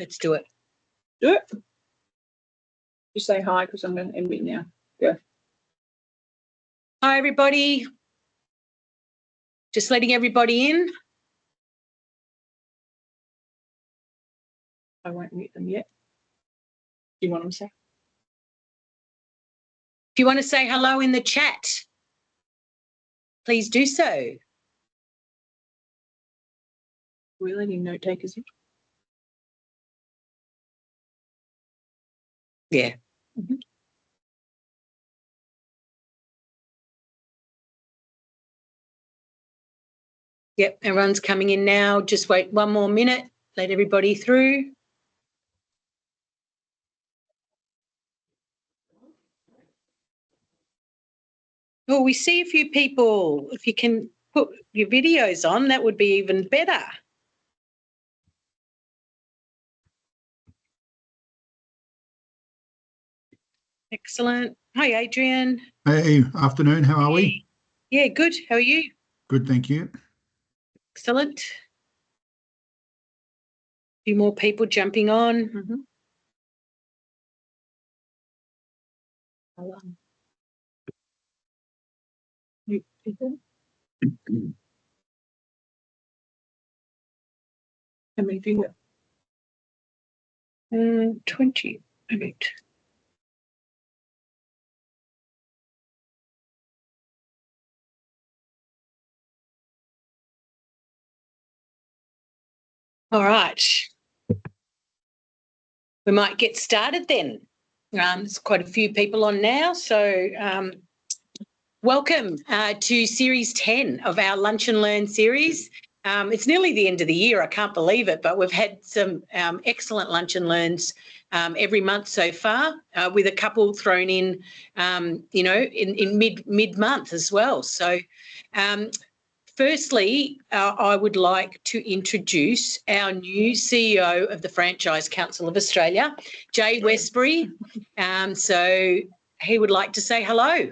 Let's do it. Do it. You say hi because I'm going to end it now. Go. Hi, everybody. Just letting everybody in. I won't mute them yet. Do you want them to say? If you want to say hello in the chat, please do so. We're letting note takers in. Yeah. Mm-hmm. Yep, everyone's coming in now. Just wait one more minute. Let everybody through. Oh, we see a few people. If you can put your videos on, that would be even better. Excellent. Hi, Adrian. Hey, afternoon. How are we? Yeah, good. How are you? Good, thank you. Excellent. A few more people jumping on. Mm-hmm. Mute people. How many people? 20. Right. All right. We might get started then. There's quite a few people on now, so welcome to Series 10 of our Lunch and Learn series. It's nearly the end of the year, I can't believe it, but we've had some excellent Lunch and Learns every month so far, with a couple thrown in, in mid-month as well. So firstly, I would like to introduce our new CEO of the Franchise Council of Australia, Jay Westbury. So he would like to say hello.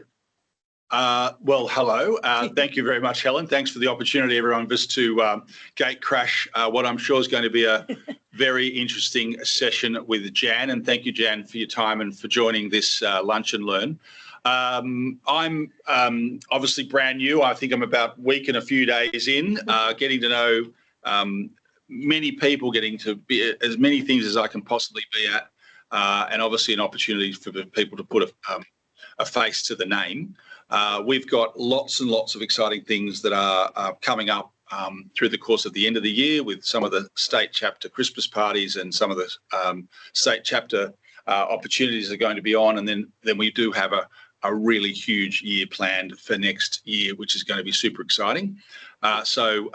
Well, hello. Thank you very much, Helen. Thanks for the opportunity, everyone, just to gate crash what I'm sure is going to be a very interesting session with Jan. And thank you, Jan, for your time and for joining this Lunch and Learn. I'm obviously brand new. I think I'm about a week and a few days in, getting to know many people, getting to be as many things as I can possibly be at, and obviously an opportunity for people to put a face to the name. We've got lots and lots of exciting things that are coming up through the course of the end of the year, with some of the state chapter Christmas parties and some of the state chapter opportunities are going to be on. And then we do have a really huge year planned for next year, which is going to be super exciting. So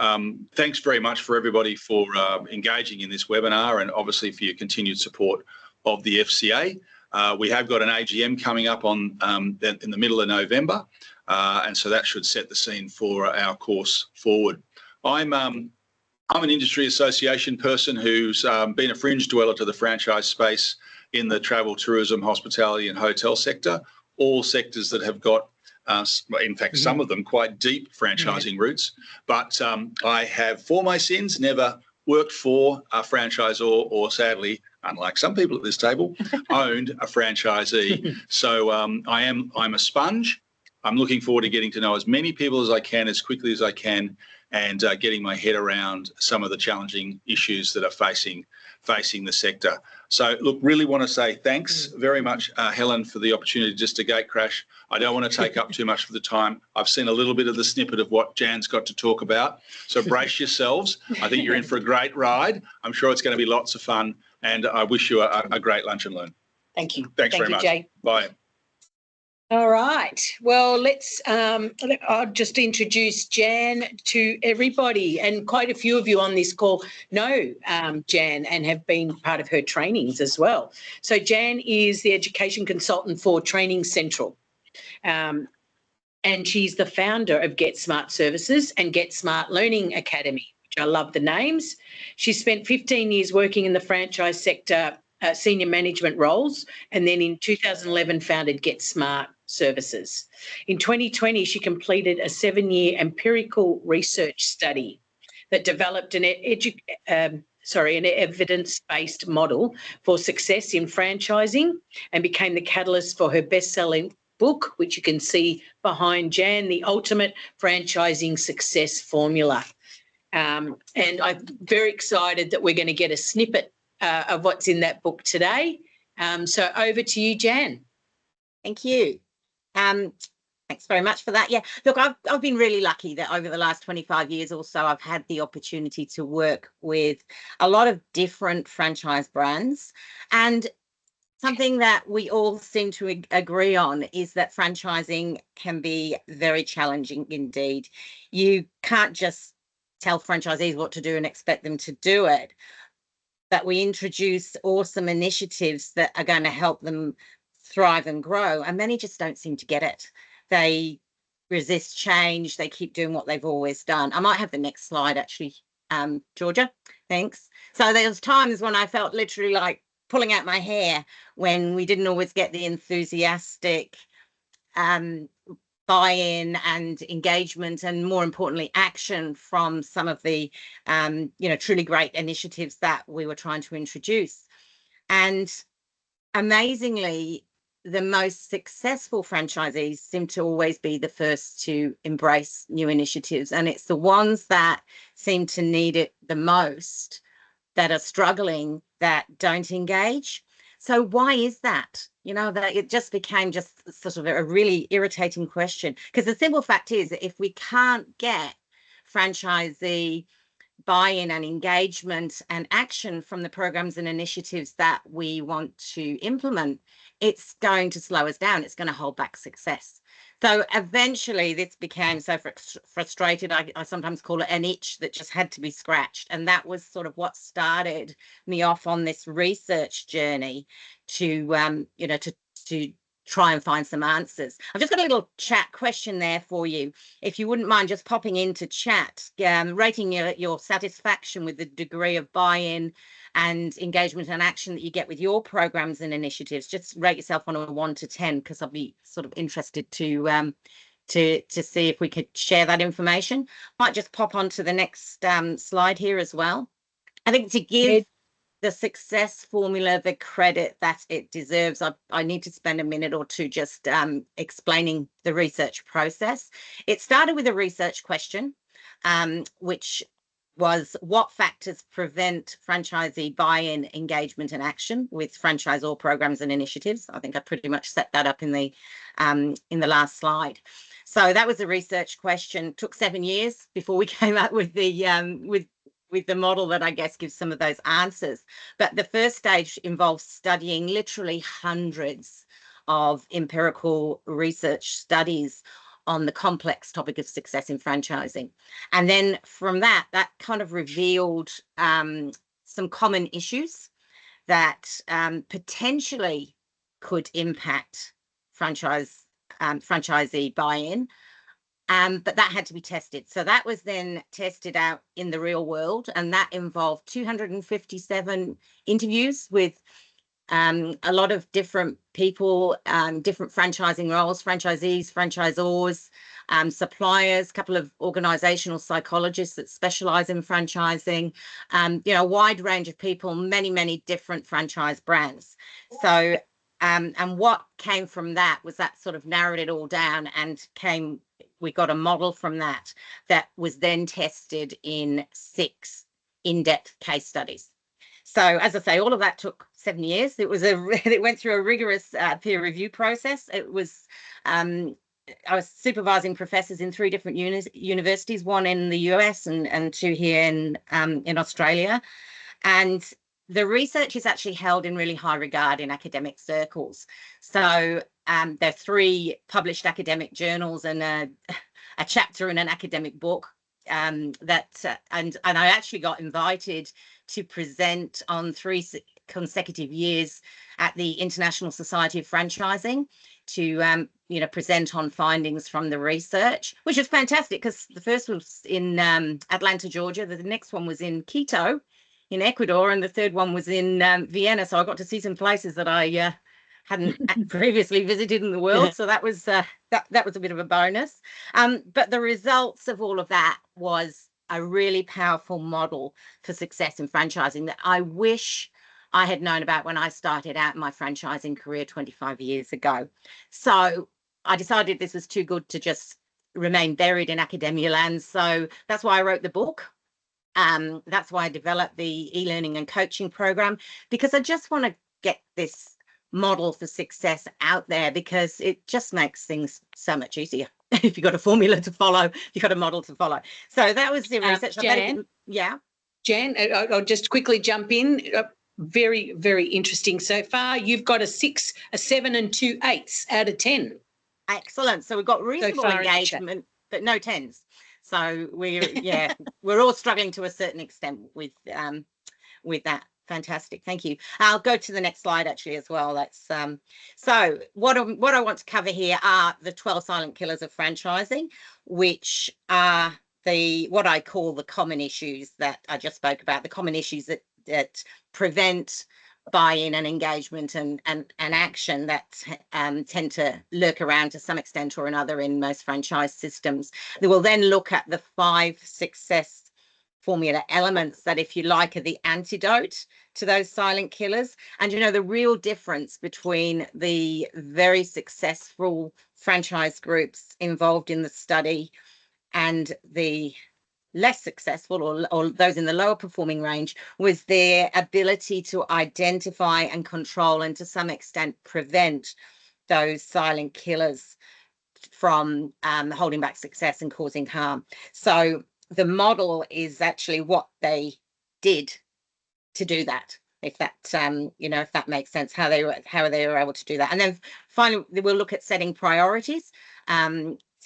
thanks very much for everybody for engaging in this webinar, and obviously for your continued support of the FCA. We have got an AGM coming up on in the middle of November, and so that should set the scene for our course forward. I'm an industry association person who's been a fringe dweller to the franchise space in the travel, tourism, hospitality and hotel sector, all sectors that have got, in fact, some of them quite deep franchising roots. But I have, for my sins, never worked for a franchisor or, sadly, unlike some people at this table, owned a franchisee. So I'm a sponge. I'm looking forward to getting to know as many people as I can, as quickly as I can, and getting my head around some of the challenging issues that are facing the sector. So, look, really want to say thanks very much, Helen, for the opportunity just to gate crash. I don't want to take up too much of the time. I've seen a little bit of the snippet of what Jan's got to talk about. So brace yourselves. I think you're in for a great ride. I'm sure it's going to be lots of fun, and I wish you a great Lunch and Learn. Thank you. Thanks very much. Jay. Bye. All right. Well, let's. I'll just introduce Jan to everybody, and quite a few of you on this call know Jan and have been part of her trainings as well. So Jan is the education consultant for Training Central, and she's the founder of Get Smart Services and Get Smart Learning Academy, which I love the names. She spent 15 years working in the franchise sector, senior management roles, and then in 2011 founded Get Smart Services. In 2020, she completed a 7-year empirical research study that developed an evidence-based model for success in franchising, and became the catalyst for her best-selling book, which you can see behind Jan, The Ultimate Franchising Success Formula. And I'm very excited that we're going to get a snippet of what's in that book today. So over to you, Jan. Thank you. Thanks very much for that. Yeah, look, I've been really lucky that over the last 25 years or so, I've had the opportunity to work with a lot of different franchise brands. And something that we all seem to agree on is that franchising can be very challenging indeed. You can't just tell franchisees what to do and expect them to do it. But we introduce awesome initiatives that are going to help them thrive and grow. And many just don't seem to get it. They resist change. They keep doing what they've always done. I might have the next slide, actually, Georgia. Thanks. So there's times when I felt literally like pulling out my hair when we didn't always get the enthusiastic buy-in and engagement, and more importantly, action from some of the, truly great initiatives that we were trying to introduce. And amazingly, the most successful franchisees seem to always be the first to embrace new initiatives. And it's the ones that seem to need it the most, that are struggling, that don't engage. So why is that? That it just became just sort of a really irritating question. Because the simple fact is that if we can't get franchisee buy-in and engagement and action from the programs and initiatives that we want to implement, it's going to slow us down. It's going to hold back success. So eventually this became so frustrated. I sometimes call it an itch that just had to be scratched. And that was sort of what started me off on this research journey to try and find some answers. I've just got a little chat question there for you. If you wouldn't mind just popping into chat, rating your satisfaction with the degree of buy-in and engagement and action that you get with your programs and initiatives. Just rate yourself on a 1 to 10, because I'll be sort of interested to see if we could share that information. Might just pop onto the next slide here as well. I think to give the success formula the credit that it deserves, I need to spend a minute or two just explaining the research process. It started with a research question, which was what factors prevent franchisee buy-in, engagement and action with franchisor programs and initiatives. I think I pretty much set that up in the last slide. So that was a research question. It took 7 years before we came up with the with the model that I guess gives some of those answers. But the first stage involves studying literally hundreds of empirical research studies on the complex topic of success in franchising. And then from that kind of revealed some common issues that potentially could impact franchisee buy-in. But that had to be tested. So that was then tested out in the real world, and that involved 257 interviews with a lot of different people, different franchising roles, franchisees, franchisors, suppliers, a couple of organizational psychologists that specialize in franchising, a wide range of people, many different franchise brands. So, and what came from that was that sort of narrowed it all down, and we got a model from that was then tested in 6 in-depth case studies. So as I say, all of that took 7 years. It went through a rigorous peer review process. It was I was supervising professors in 3 different universities, 1 in the US and 2 here in Australia. And the research is actually held in really high regard in academic circles. So there are 3 published academic journals and a chapter in an academic book and I actually got invited to present on 3 consecutive years at the International Society of Franchising to present on findings from the research, which was fantastic because the first was in Atlanta, Georgia. The next one was in Quito in Ecuador, and the third one was in Vienna. So I got to see some places that I hadn't previously visited in the world. So that was a bit of a bonus. But the results of all of that was a really powerful model for success in franchising that I wish I had known about when I started out my franchising career 25 years ago. So I decided this was too good to just remain buried in academia land. So that's why I wrote the book. That's why I developed the e-learning and coaching program, because I just want to get this model for success out there, because it just makes things so much easier. If you've got a formula to follow, you've got a model to follow. So that was the research. Jan, yeah. Jan, I'll just quickly jump in. Very, very interesting so far. You've got a 6, a 7 and 2 8s out of 10. Excellent. So we've got reasonable engagement, but no 10s. So we're all struggling to a certain extent with that. Fantastic. Thank you. I'll go to the next slide actually as well. That's so what I want to cover here are the 12 silent killers of franchising, which are what I call the common issues that I just spoke about, the common issues that prevent buy-in and engagement and action that tend to lurk around to some extent or another in most franchise systems. They will then look at the 5 success formula elements that, if you like, are the antidote to those silent killers. And the real difference between the very successful franchise groups involved in the study and the less successful or those in the lower performing range was their ability to identify and control and to some extent prevent those silent killers from holding back success and causing harm. So the model is actually what they did to do that, if that if that makes sense, how they were able to do that. And then finally we'll look at setting priorities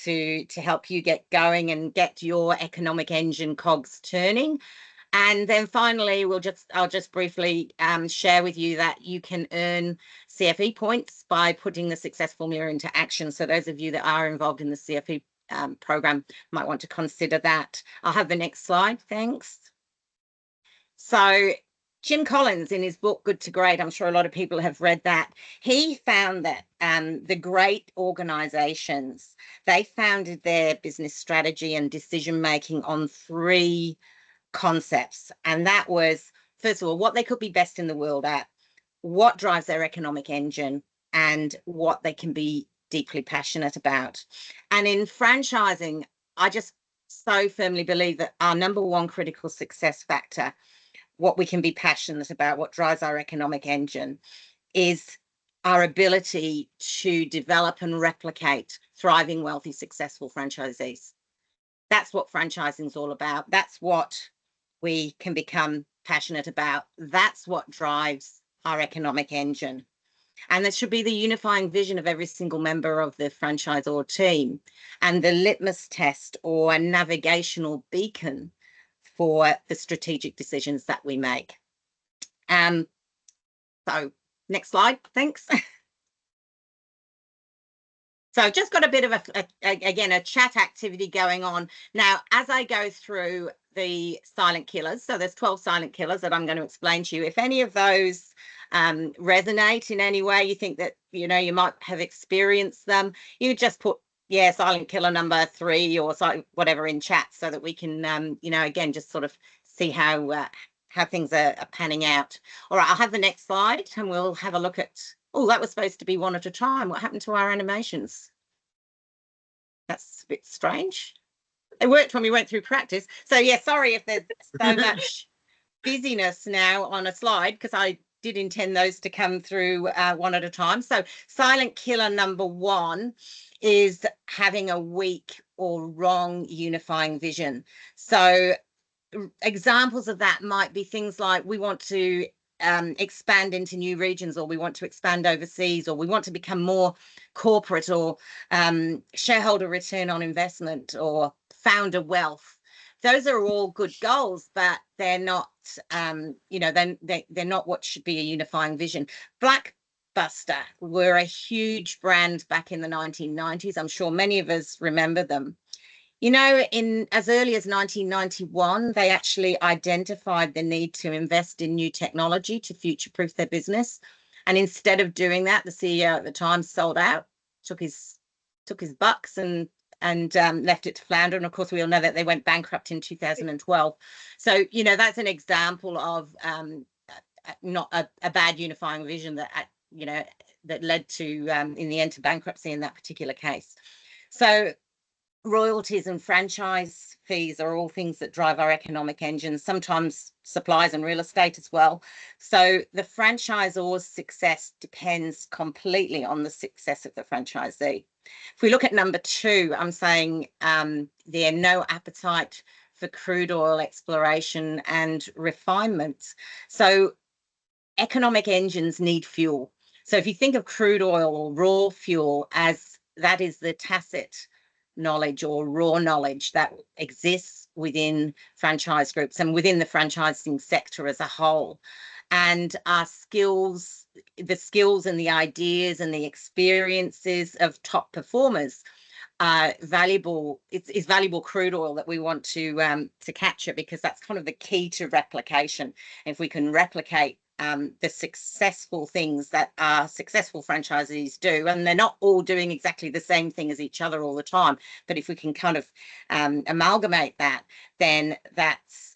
to help you get going and get your economic engine cogs turning. And then finally I'll just briefly share with you that you can earn CFE points by putting the success formula into action. So those of you that are involved in the CFE program might want to consider that. I'll have the next slide. Thanks. So Jim Collins, in his book Good to Great, I'm sure a lot of people have read that, he found that the great organizations, they founded their business strategy and decision making on 3 concepts. And that was, first of all, what they could be best in the world at, what drives their economic engine, and what they can be deeply passionate about. And in franchising, I just so firmly believe that our number 1 critical success factor, what we can be passionate about, what drives our economic engine, is our ability to develop and replicate thriving, wealthy, successful franchisees. That's what franchising is all about. That's what we can become passionate about. That's what drives our economic engine. And that should be the unifying vision of every single member of the franchisor team, and the litmus test or a navigational beacon for the strategic decisions that we make. So next slide, thanks. So I've just got a bit of a chat activity going on now as I go through the silent killers. So there's 12 silent killers that I'm going to explain to you. If any of those resonate in any way, you think that you might have experienced them, you just put silent killer number 3 or whatever in chat, so that we can again just sort of see how things are panning out. All right, I'll have the next slide and we'll have a look at, oh, that was supposed to be one at a time. What happened to our animations? That's a bit strange. It worked when we went through practice. So sorry if there's so much busyness now on a slide, because I did intend those to come through one at a time. So silent killer number 1 is having a weak or wrong unifying vision. So examples of that might be things like, we want to expand into new regions, or we want to expand overseas, or we want to become more corporate, or shareholder return on investment, or founder wealth. Those are all good goals, but they're not they're not what should be a unifying vision. Blockbuster were a huge brand back in the 1990s. I'm sure many of us remember them. In as early as 1991, they actually identified the need to invest in new technology to future-proof their business. And instead of doing that, the CEO at the time sold out, took his bucks and left it to flounder. And of course, we all know that they went bankrupt in 2012. So, you know, that's an example of not a bad unifying vision that, you know, that led to, in the end, to bankruptcy in that particular case. So royalties and franchise fees are all things that drive our economic engine, sometimes supplies and real estate as well. So the franchisor's success depends completely on the success of the franchisee. If we look at number 2, I'm saying there no appetite for crude oil exploration and refinement. So economic engines need fuel. So if you think of crude oil or raw fuel as that is the tacit knowledge or raw knowledge that exists within franchise groups and within the franchising sector as a whole. And our skills, the skills and the ideas and the experiences of top performers are valuable. It's valuable crude oil that we want to capture, because that's kind of the key to replication. If we can replicate the successful things that our successful franchisees do, and they're not all doing exactly the same thing as each other all the time, but if we can kind of amalgamate that, then that's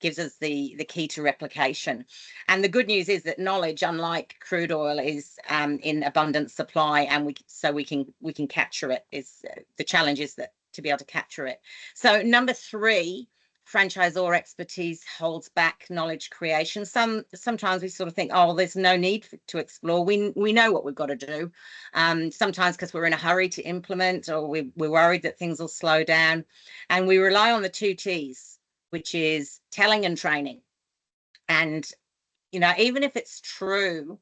gives us the key to replication. And the good news is that knowledge, unlike crude oil, is in abundant supply, and we can capture it. Is the challenge is that to be able to capture it. So number 3, franchisor expertise holds back knowledge creation. Sometimes we sort of think, oh, there's no need to explore. We know what we've got to do. Sometimes because we're in a hurry to implement, or we're worried that things will slow down, and we rely on the 2 T's, which is telling and training. And, you know, even if it's true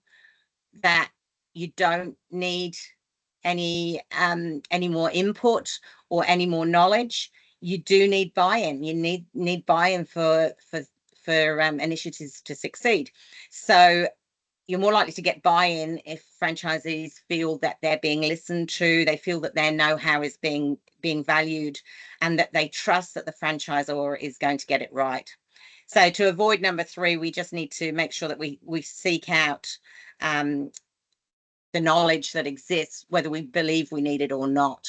that you don't need any more input or any more knowledge, you do need buy-in. You need buy-in for initiatives to succeed. So you're more likely to get buy-in if franchisees feel that they're being listened to, they feel that their know-how is being valued, and that they trust that the franchisor is going to get it right. So to avoid number 3, we just need to make sure that we seek out the knowledge that exists, whether we believe we need it or not.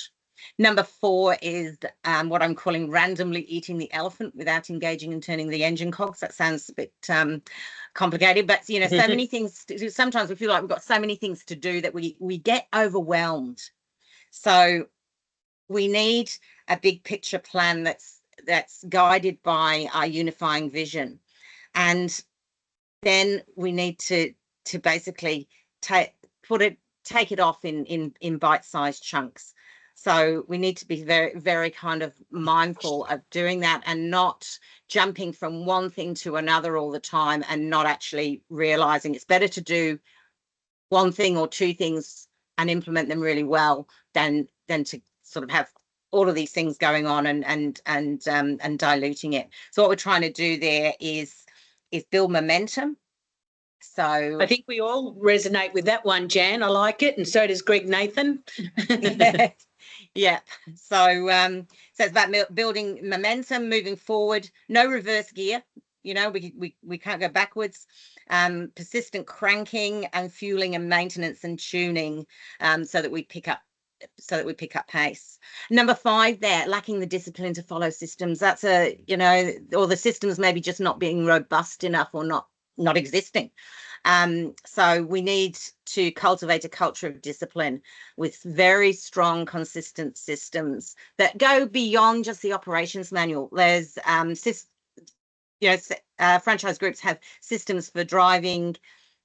Number 4 is what I'm calling randomly eating the elephant without engaging and turning the engine cogs. That sounds a bit complicated, but you know, so many things to do. Sometimes we feel like we've got so many things to do that we get overwhelmed. So we need a big picture plan that's guided by our unifying vision, and then we need to basically take it off in bite-sized chunks. So we need to be very, very kind of mindful of doing that, and not jumping from one thing to another all the time, and not actually realizing it's better to do one thing or 2 things and implement them really well than to sort of have all of these things going on and diluting it. So what we're trying to do there is build momentum. So I think we all resonate with that one, Jan. I like it, and so does Greg Nathan. Yeah. So it's about building momentum, moving forward, no reverse gear. You know, we can't go backwards. Persistent cranking and fueling and maintenance and tuning, so that we pick up pace. Number 5 there, lacking the discipline to follow systems. That's or the systems maybe just not being robust enough, or not existing. So we need to cultivate a culture of discipline with very strong, consistent systems that go beyond just the operations manual. There's franchise groups have systems for driving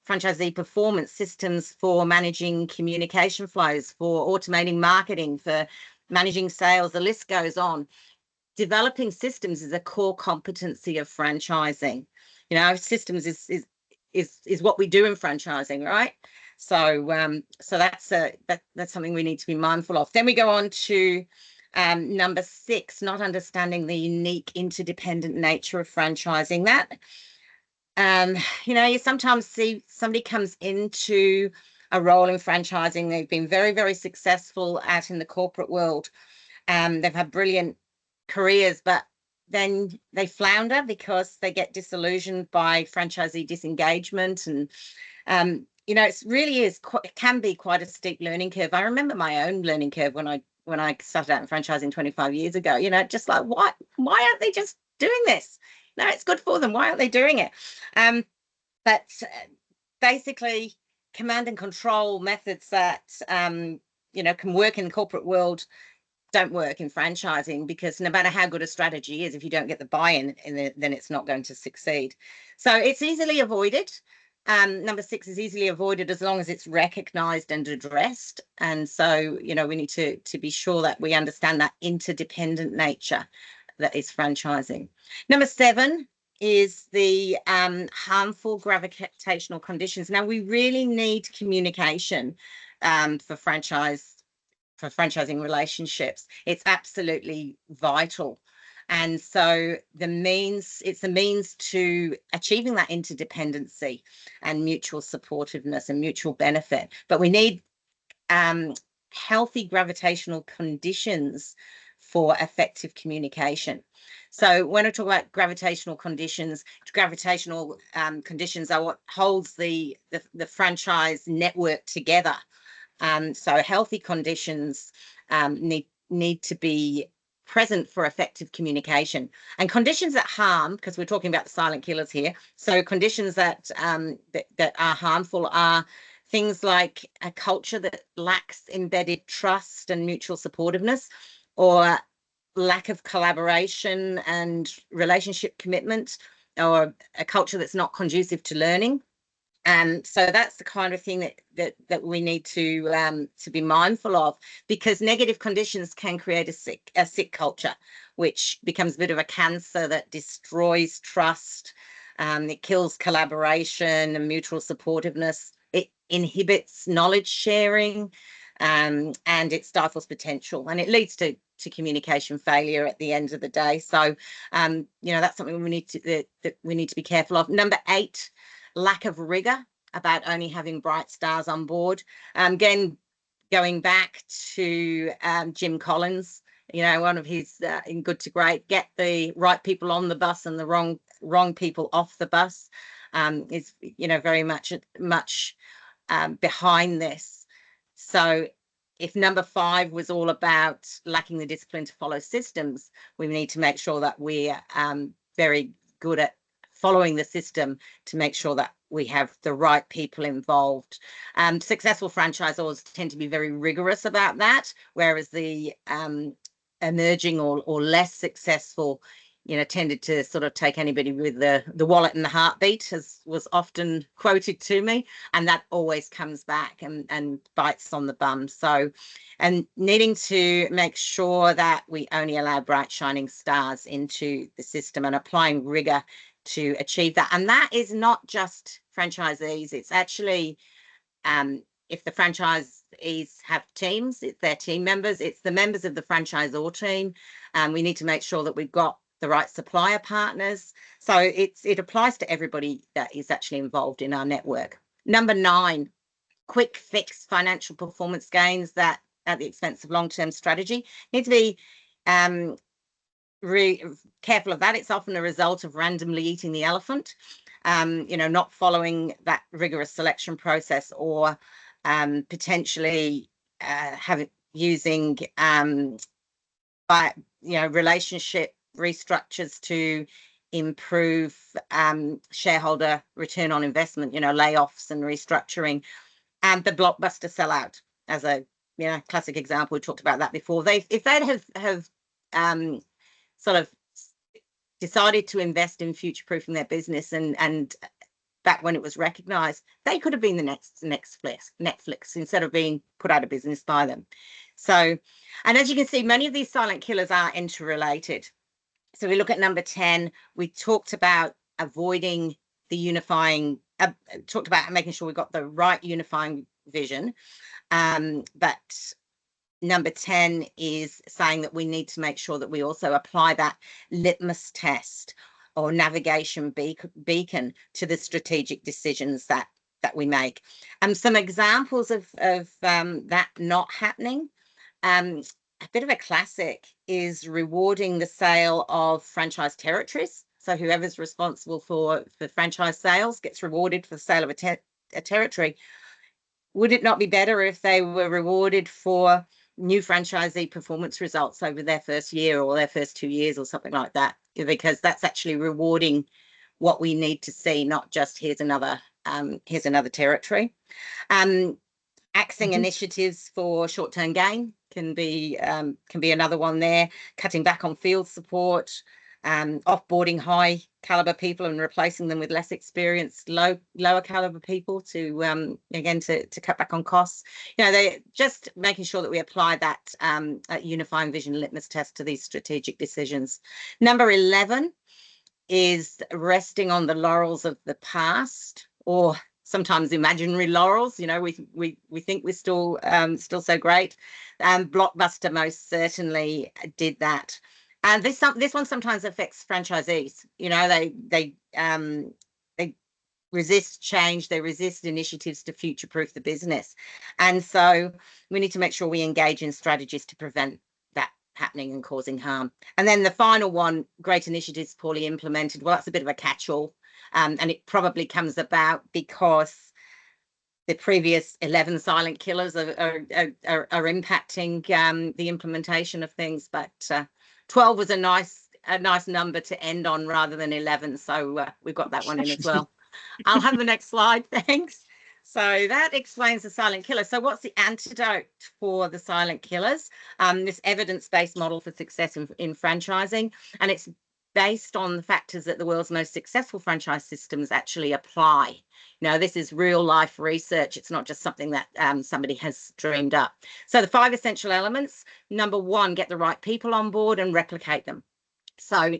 franchisee performance, systems for managing communication flows, for automating marketing, for managing sales. The list goes on. Developing systems is a core competency of franchising. You know, systems is what we do in franchising, right? So that's something we need to be mindful of. Then we go on to number 6, not understanding the unique interdependent nature of franchising. That you sometimes see somebody comes into a role in franchising, they've been very, very successful out in the corporate world, they've had brilliant careers, but then they flounder because they get disillusioned by franchisee disengagement. And it really is it can be quite a steep learning curve. I remember my own learning curve when I when I started out in franchising 25 years ago, you know, just like, why aren't they just doing this? No, it's good for them. Why aren't they doing it? But basically, command and control methods that, you know, can work in the corporate world don't work in franchising, because no matter how good a strategy is, if you don't get the buy-in then it's not going to succeed. So it's easily avoided. Number 6 is easily avoided as long as it's recognized and addressed. And so, you know, we need to be sure that we understand that interdependent nature that is franchising. Number 7 is the harmful gravitational conditions. Now, we really need communication for franchising relationships. It's absolutely vital. And so it's the means to achieving that interdependency and mutual supportiveness and mutual benefit. But we need healthy gravitational conditions for effective communication. So when I talk about gravitational conditions are what holds the franchise network together. So healthy conditions need to be present for effective communication. And conditions that harm, because we're talking about the silent killers here, so conditions that that are harmful are things like a culture that lacks embedded trust and mutual supportiveness, or lack of collaboration and relationship commitment, or a culture that's not conducive to learning. So that's the kind of thing that we need to be mindful of, because negative conditions can create a sick culture, which becomes a bit of a cancer that destroys trust. It kills collaboration and mutual supportiveness. It inhibits knowledge sharing, and it stifles potential, and it leads to communication failure at the end of the day. So, you know, that's something we need to be careful of. Number 8. Lack of rigor about only having bright stars on board. Again, going back to Jim Collins, you know, one of his in Good to Great, get the right people on the bus and the wrong people off the bus, is, you know, very much behind this. So if number 5 was all about lacking the discipline to follow systems, we need to make sure that we're very good at following the system to make sure that we have the right people involved. Successful franchisors tend to be very rigorous about that, whereas the emerging or less successful, you know, tended to sort of take anybody with the wallet and the heartbeat, as was often quoted to me, and that always comes back and bites on the bum. So, and needing to make sure that we only allow bright shining stars into the system and applying rigor to achieve that. And that is not just franchisees, it's actually if the franchisees have teams, it's their team members, it's the members of the franchisor team. We need to make sure that we've got the right supplier partners. So it applies to everybody that is actually involved in our network. Number 9, quick fix financial performance gains that at the expense of long-term strategy. Need to be careful of that. It's often a result of randomly eating the elephant, you know, not following that rigorous selection process, or potentially using relationship restructures to improve shareholder return on investment, you know, layoffs and restructuring. And the blockbuster sellout as a, you know, classic example. We talked about that before. If they'd have sort of decided to invest in future-proofing their business, and back when it was recognized, they could have been the next Netflix instead of being put out of business by them. So, and as you can see, many of these silent killers are interrelated. So we look at number 10, we talked about avoiding the unifying, talked about making sure we got the right unifying vision, but number 10 is saying that we need to make sure that we also apply that litmus test or navigation beacon to the strategic decisions that we make. Some examples of that not happening. A bit of a classic is rewarding the sale of franchise territories. So whoever's responsible for franchise sales gets rewarded for the sale of a territory. Would it not be better if they were rewarded for new franchisee performance results over their first year or their first 2 years or something like that, because that's actually rewarding what we need to see, not just here's another territory. Axing initiatives for short-term gain can be another one there. Cutting back on field support, offboarding high caliber people and replacing them with less experienced, lower caliber people to again to cut back on costs. You know, they just making sure that we apply that unifying vision litmus test to these strategic decisions. Number 11 is resting on the laurels of the past, or sometimes imaginary laurels. You know, we think we're still so great. Blockbuster most certainly did that. And this one sometimes affects franchisees. You know, they resist change, they resist initiatives to future-proof the business, and so we need to make sure we engage in strategies to prevent that happening and causing harm. And then the final one, great initiatives poorly implemented. Well, that's a bit of a catch-all, and it probably comes about because the previous 11 silent killers are impacting the implementation of things, but 12 was a nice number to end on rather than 11, so we've got that one in as well. I'll have the next slide, thanks. So that explains the silent killer. So what's the antidote for the silent killers? This evidence-based model for success in franchising, and it's based on the factors that the world's most successful franchise systems actually apply. You know, this is real life research. It's not just something that somebody has dreamed up. So the 5 essential elements: number 1, get the right people on board and replicate them. So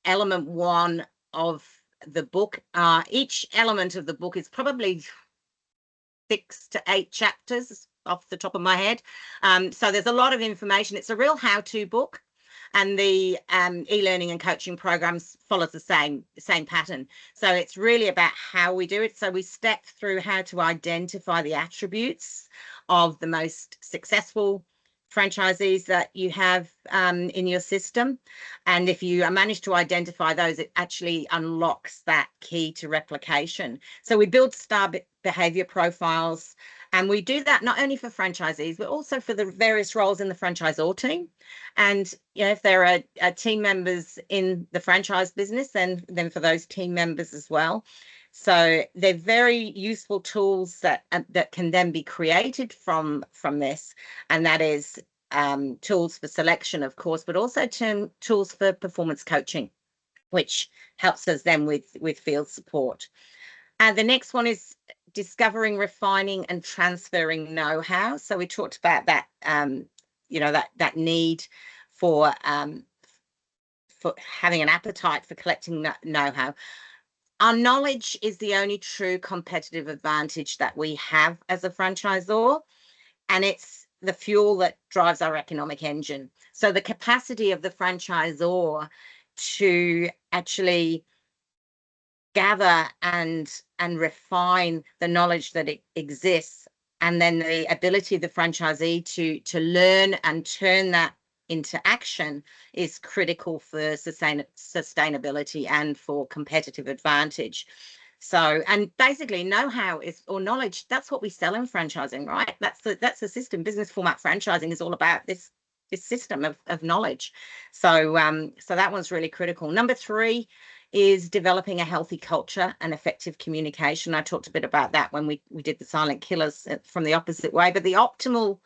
element 1 of the book, each element of the book is probably 6 to 8 chapters off the top of my head. So there's a lot of information. It's a real how-to book. And the e-learning and coaching programs follows the same pattern. So it's really about how we do it. So we step through how to identify the attributes of the most successful franchisees that you have in your system. And if you manage to identify those, it actually unlocks that key to replication. So we build star behavior profiles, and we do that not only for franchisees, but also for the various roles in the franchisor team. And you know, if there are team members in the franchise business, then for those team members as well. So they're very useful tools that can then be created from this, and that is tools for selection, of course, but also tools for performance coaching, which helps us then with field support. And the next one is discovering, refining, and transferring know-how. So we talked about that, you know, that need for having an appetite for collecting know-how. Our knowledge is the only true competitive advantage that we have as a franchisor, and it's the fuel that drives our economic engine. So the capacity of the franchisor to actually gather and refine the knowledge that it exists, and then the ability of the franchisee to learn and turn that into action is critical for sustainability and for competitive advantage. So, and basically know-how is, or knowledge, that's what we sell in franchising, right? That's the system. Business format franchising is all about this system of knowledge. So so that one's really critical. Number 3 is developing a healthy culture and effective communication. I talked a bit about that when we did the silent killers from the opposite way, but the optimal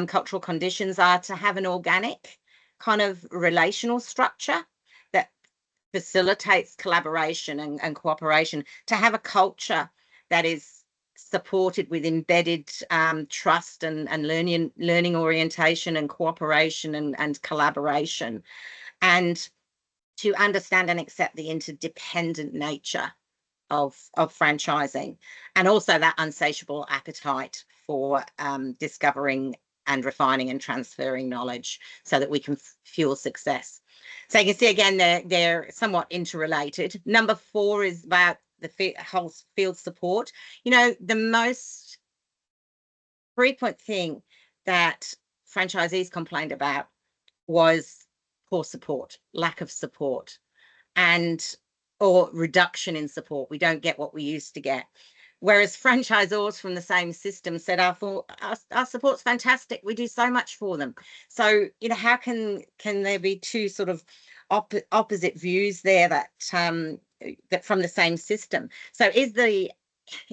cultural conditions are to have an organic kind of relational structure that facilitates collaboration and cooperation, to have a culture that is supported with embedded trust and learning orientation and cooperation and collaboration, and to understand and accept the interdependent nature of franchising, and also that insatiable appetite for discovering and refining and transferring knowledge so that we can fuel success. So you can see again, they're somewhat interrelated. Number 4 is about the whole field support. You know, the most frequent thing that franchisees complained about was poor support, lack of support, or reduction in support. We don't get what we used to get. Whereas franchisors from the same system said, our support's fantastic. We do so much for them. So, how can there be two sort of opposite views there that from the same system? So is the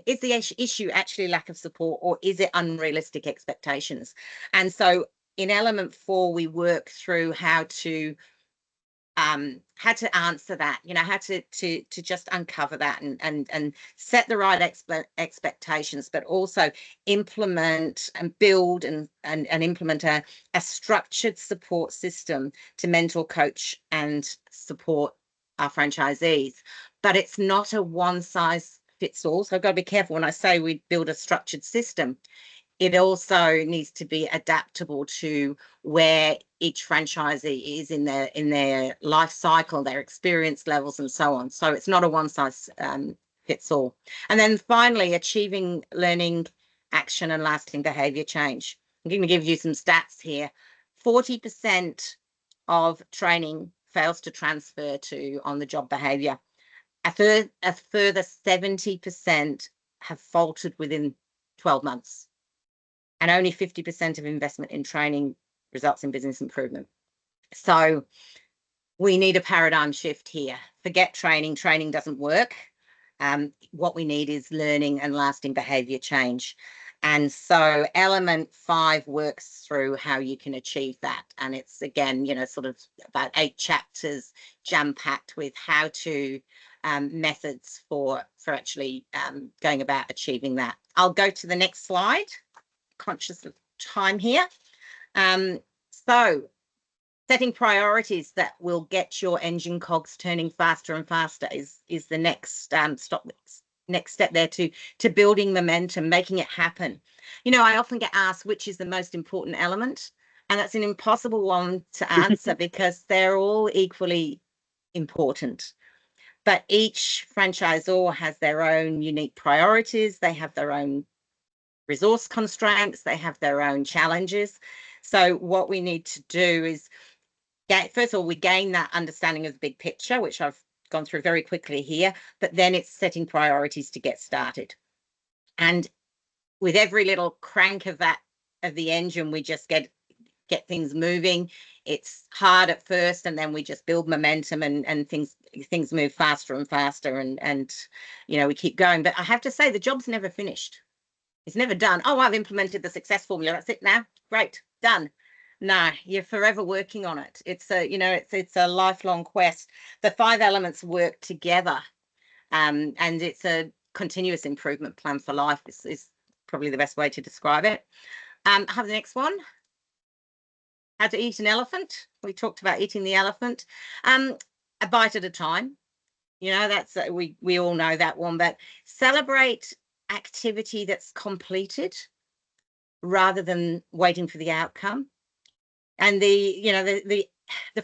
issue actually lack of support, or is it unrealistic expectations? And so in element 4, we work through how to answer that, how to just uncover that and set the right expectations, but also implement and build and implement a structured support system to mentor, coach and support our franchisees. But it's not a one size fits all. So I've got to be careful when I say we build a structured system. It also needs to be adaptable to where each franchisee is in their life cycle, their experience levels, and so on. So it's not a one size fits all. And then finally, achieving learning, action, and lasting behaviour change. I'm going to give you some stats here. 40% of training fails to transfer to on-the-job behaviour. A further 70% have faltered within 12 months. And only 50% of investment in training results in business improvement. So we need a paradigm shift here. Forget training. Training doesn't work. What we need is learning and lasting behaviour change. And so element 5 works through how you can achieve that. And it's, again, sort of about 8 chapters jam-packed with how to methods for actually going about achieving that. I'll go to the next slide. Conscious of time here. So setting priorities that will get your engine cogs turning faster and faster is the next step there to building momentum, making it happen. I often get asked which is the most important element, and that's an impossible one to answer because they're all equally important. But each franchisor has their own unique priorities. They have their own resource constraints, they have their own challenges. So what we need to do is, first of all, we gain that understanding of the big picture, which I've gone through very quickly here, but then it's setting priorities to get started. And with every little crank of the engine, we just get things moving. It's hard at first, and then we just build momentum and things move faster and faster, and we keep going. But I have to say, the job's never finished. It's never done. Oh, I've implemented the success formula. That's it now. Great, done. No, you're forever working on it. It's a lifelong quest. The 5 elements work together, and it's a continuous improvement plan for life. Is probably the best way to describe it. Have the next one. How to eat an elephant. We talked about eating the elephant. A bite at a time. That's we all know that one. But celebrate activity that's completed rather than waiting for the outcome. And the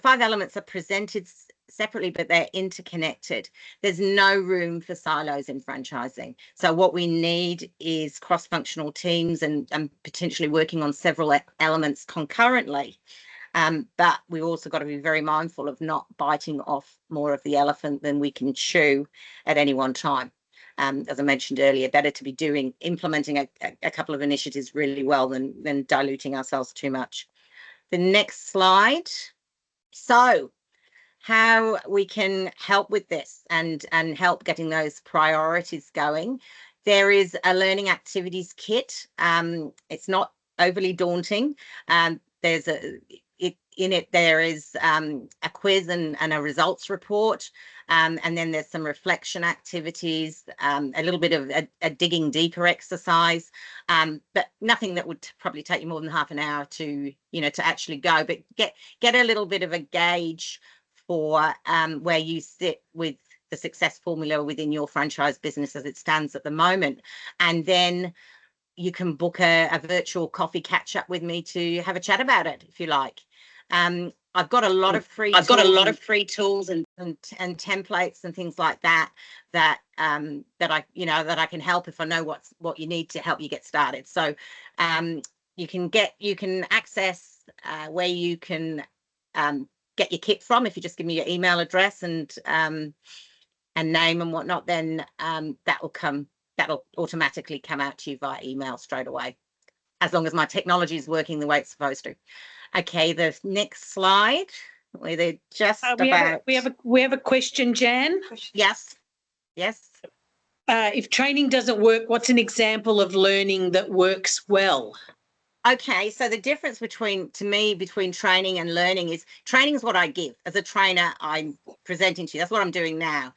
5 elements are presented separately, but they're interconnected. There's no room for silos in franchising. So what we need is cross-functional teams and potentially working on several elements concurrently. But we've also got to be very mindful of not biting off more of the elephant than we can chew at any one time. As I mentioned earlier, better to be implementing a couple of initiatives really well than diluting ourselves too much. The next slide. So how we can help with this and help getting those priorities going. There is a learning activities kit. It's not overly daunting. There is a quiz and a results report, and then there's some reflection activities, a little bit of a digging deeper exercise, but nothing that would probably take you more than half an hour to actually go. But get a little bit of a gauge for where you sit with the success formula within your franchise business as it stands at the moment, and then you can book a virtual coffee catch up with me to have a chat about it if you like. I've got a lot of free tools and templates and things like that that I can help if I know what you need to help you get started. So you can access where you can get your kit from. If you just give me your email address and name and whatnot, then that will come that'll automatically come out to you via email straight away, as long as my technology is working the way it's supposed to. Okay, the next slide, where they're just we about. We have a question, Jan. Yes. Yes. If training doesn't work, what's an example of learning that works well? Okay, so the difference between training and learning is training is what I give. As a trainer, I'm presenting to you. That's what I'm doing now.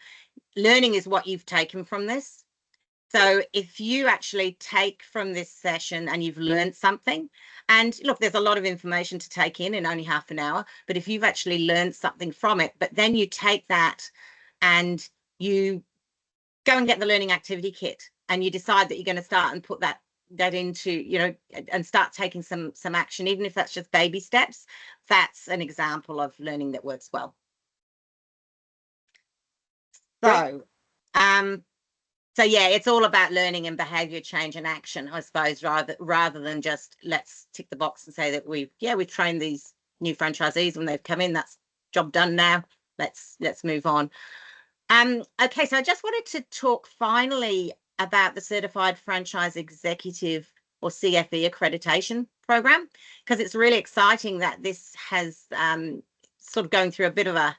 Learning is what you've taken from this. So if you actually take from this session and you've learned something, and look, there's a lot of information to take in only half an hour, but if you've actually learned something from it, but then you take that and you go and get the learning activity kit and you decide that you're going to start and put that into, you know, and start taking some action, even if that's just baby steps, that's an example of learning that works well. So, so yeah, it's all about learning and behavior change and action, I suppose, rather than just let's tick the box and say that we've trained these new franchisees when they've come in. That's job done now. Let's move on. Okay, so I just wanted to talk finally about the Certified Franchise Executive or CFE accreditation program, because it's really exciting that this has sort of going through a bit of a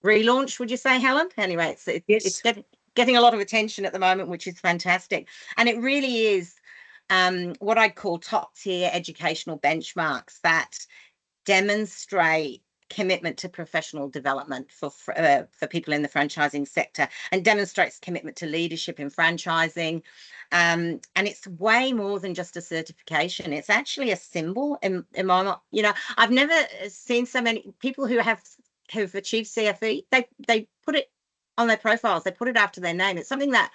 relaunch, would you say, Helen? Anyway, it's getting a lot of attention at the moment, which is fantastic. And it really is what I'd call top tier educational benchmarks that demonstrate commitment to professional development for people in the franchising sector, and demonstrates commitment to leadership in franchising. And it's way more than just a certification. It's actually a symbol. In my, you know, I've never seen so many people who've achieved CFE. They put it on their profiles. They put it after their name. It's something that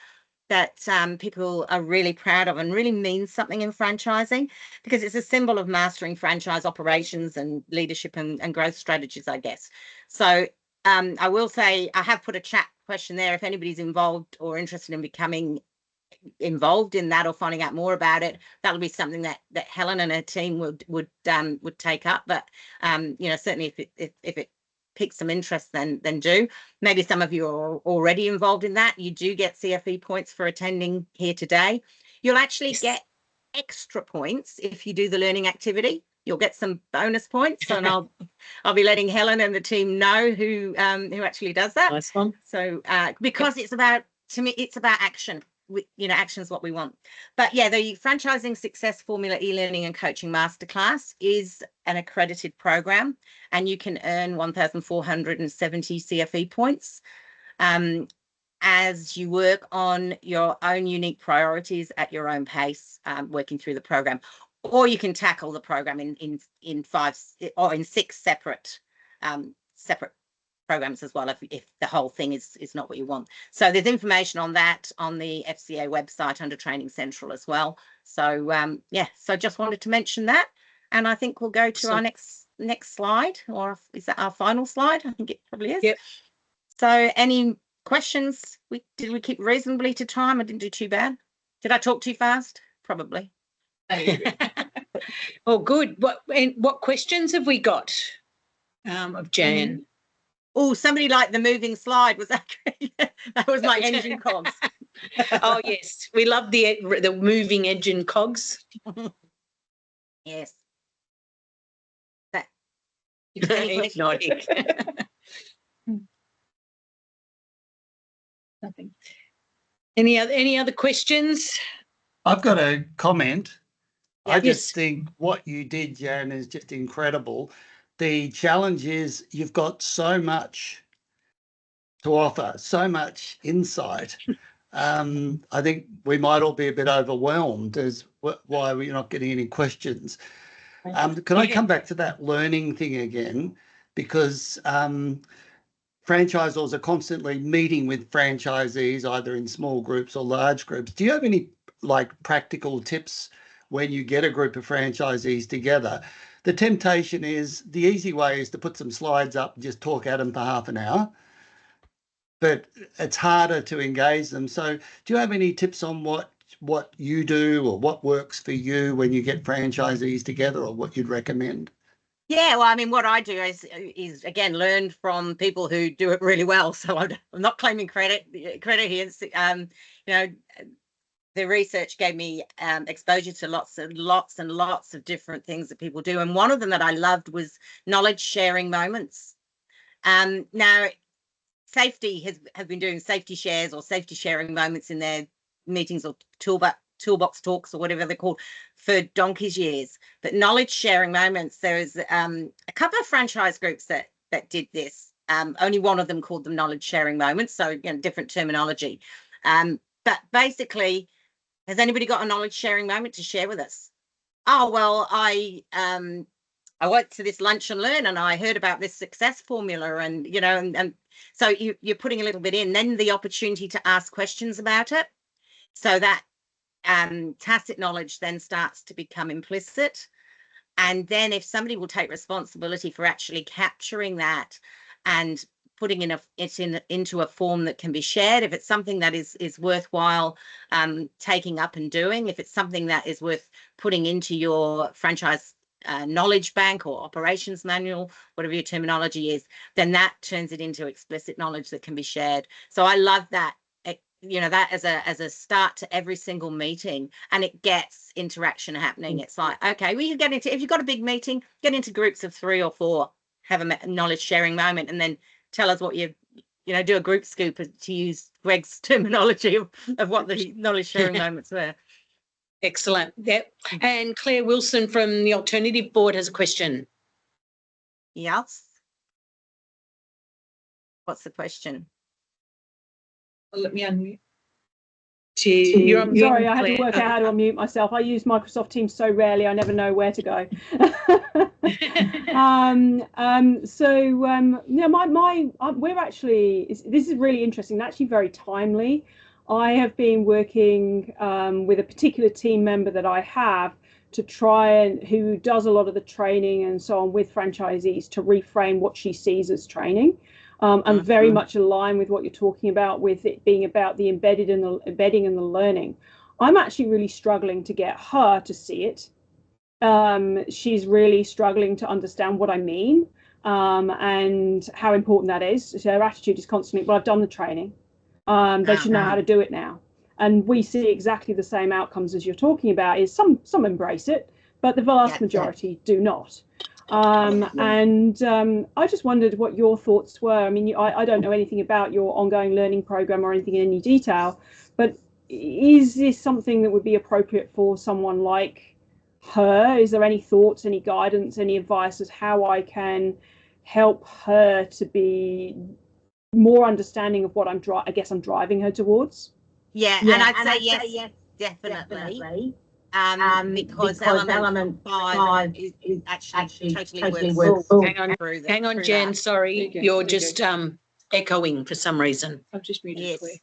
people are really proud of and really means something in franchising, because it's a symbol of mastering franchise operations and leadership and growth strategies, I guess. So I will say I have put a chat question there. If anybody's involved or interested in becoming involved in that or finding out more about it, that'll be something that Helen and her team would take up. But you know, certainly if it pique some interest, then do. Maybe some of you are already involved in that. You do get CFE points for attending here today. You'll actually get extra points if you do the learning activity. You'll get some bonus points, and I'll be letting Helen and the team know who actually does that. Nice one. So because it's about, to me, it's about action. You know, action is what we want. But yeah, the Franchising Success Formula e-learning and coaching masterclass is an accredited program, and you can earn 1,470 CFE points as you work on your own unique priorities at your own pace, working through the program. Or you can tackle the program in 5 or in 6 separate programs as well, if the whole thing is not what you want. So there's information on that on the FCA website under Training Central as well. So yeah, so just wanted to mention that, and I think we'll go to our next slide, or is that our final slide? I think it probably is. Yep. So any questions? Did we keep reasonably to time? I didn't do too bad. Did I talk too fast? Probably. Oh, good. What questions have we got of Jan? Oh, somebody liked the moving slide. Was that great? That was my engine cogs. Oh yes, we love the moving engine cogs. Yes. Nodding. Nothing. Any other questions? I've got a comment. Yeah, I just think what you did, Jan, is just incredible. The challenge is you've got so much to offer, so much insight. I think we might all be a bit overwhelmed as why we're not getting any questions. Can I come back to that learning thing again? Because franchisors are constantly meeting with franchisees, either in small groups or large groups. Do you have any practical tips when you get a group of franchisees together? The temptation is, the easy way is to put some slides up and just talk at them for half an hour, but it's harder to engage them. So do you have any tips on what you do or what works for you when you get franchisees together, or what you'd recommend? Yeah, well, I mean, what I do is again learn from people who do it really well. So I'm not claiming credit here. You know, the research gave me exposure to lots and lots of different things that people do. And one of them that I loved was knowledge sharing moments. Now, safety has been doing safety shares or safety sharing moments in their meetings or toolbox talks or whatever they're called for donkey's years. But knowledge sharing moments, there is a couple of franchise groups that did this. Only one of them called them knowledge sharing moments, so different terminology. But basically, has anybody got a knowledge sharing moment to share with us? Oh, well, I went to this lunch and learn and I heard about this success formula, and and so you're putting a little bit in, then the opportunity to ask questions about it, so that tacit knowledge then starts to become implicit. And then if somebody will take responsibility for actually capturing that and putting it into a form that can be shared, if it's something that is worthwhile taking up and doing, if it's something that is worth putting into your franchise knowledge bank or operations manual, whatever your terminology is, then that turns it into explicit knowledge that can be shared. So I love that, that as a start to every single meeting, and it gets interaction happening. It's like, okay, we can get into, if you've got a big meeting, get into groups of 3 or 4, have a knowledge sharing moment, and then tell us what do a group scoop, to use Greg's terminology of what the knowledge sharing moments were. Excellent. Yep. And Claire Wilson from the Alternative Board has a question. Yes. What's the question? Well, let me unmute. You're on mute, Sorry, I had to Claire. work out how to unmute myself. I use Microsoft Teams so rarely, I never know where to go. We're actually, this is really interesting, actually very timely. I have been working with a particular team member that I have to try and, who does a lot of the training and so on with franchisees, to reframe what she sees as training. I'm very much aligned with what you're talking about, with it being about the embedding and the learning. I'm actually really struggling to get her to see it. She's really struggling to understand what I mean, and how important that is. So her attitude is constantly, well, I've done the training. They should know how to do it now. And we see exactly the same outcomes as you're talking about, is some embrace it, but the vast majority do not. I just wondered what your thoughts were. I mean, I don't know anything about your ongoing learning program or anything in any detail, but is this something that would be appropriate for someone like her? Is there any thoughts, any guidance, any advice as how I can help her to be more understanding of what I'm driving her towards? Yeah, and I'd say yes, definitely. Because element 5 is actually totally worth. Hang on, Jen. Sorry, you're just echoing for some reason. I've just muted Claire.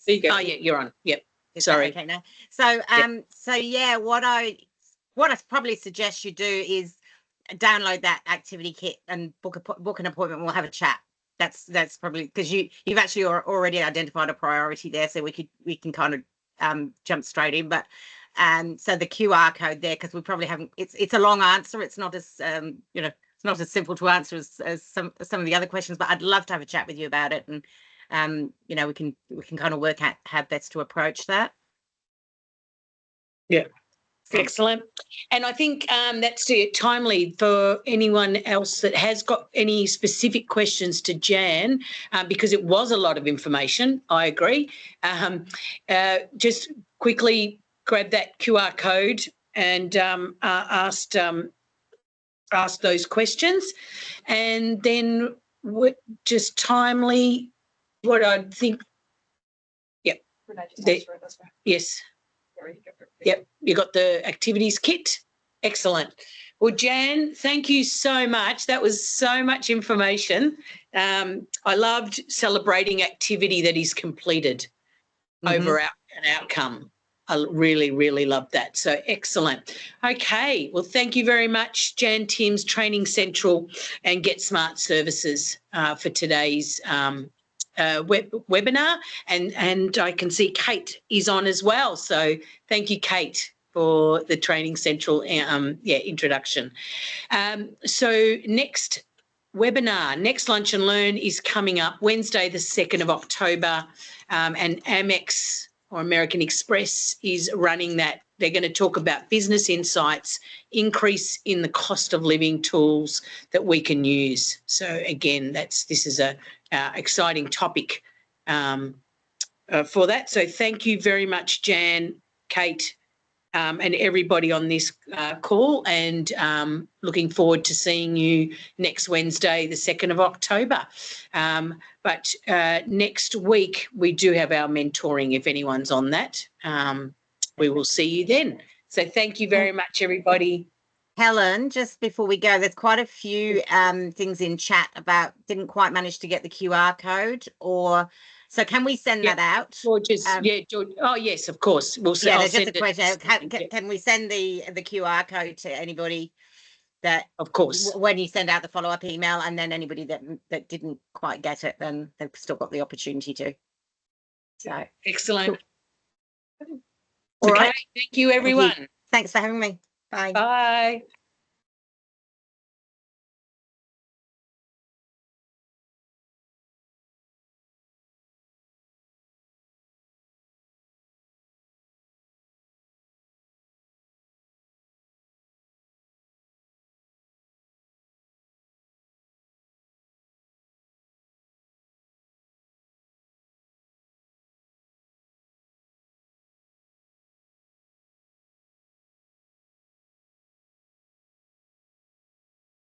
There you go. Oh yeah, you're on. Yep. Sorry. Okay, now. So what I probably suggest you do is download that activity kit and book an appointment. We'll have a chat. That's probably, because you've actually already identified a priority there, so we can kind of jump straight in. But so the QR code there, because we probably haven't. It's a long answer. It's not as it's not as simple to answer as some of the other questions. But I'd love to have a chat with you about it, and we can kind of work out how best to approach that. Yeah. Excellent. And I think that's timely for anyone else that has got any specific questions to Jan, because it was a lot of information. I agree. Just quickly grab that QR code and ask those questions, and then just timely what I think. Yep. Yes. Yep, you got the activities kit. Excellent. Well, Jan, thank you so much. That was so much information. I loved celebrating activity that is completed over an outcome. I really, really loved that. So excellent. Okay, well, thank you very much, Jan Timms, Training Central and Get Smart Services for today's webinar, and I can see Kate is on as well. So thank you, Kate, for the Training Central introduction. So next webinar, next Lunch and Learn is coming up Wednesday the 2nd of October, and Amex or American Express is running that. They're going to talk about business insights, increase in the cost of living tools that we can use. So again, this is a exciting topic for that. So thank you very much, Jan, Kate, and everybody on this call, and looking forward to seeing you next Wednesday, the 2nd of October. But next week we do have our mentoring, if anyone's on that. We will see you then. So thank you very much, everybody. Helen, just before we go, there's quite a few things in chat about didn't quite manage to get the QR code, or so can we send that out? George's, George. Oh yes, of course. We'll send. Yeah, I'll there's just send a question. Can we send the QR code to anybody that, of course, when you send out the follow-up email, and then anybody that didn't quite get it, then they've still got the opportunity to. So excellent. All Okay, right. thank you, everyone. Thanks for having me. Bye. Bye.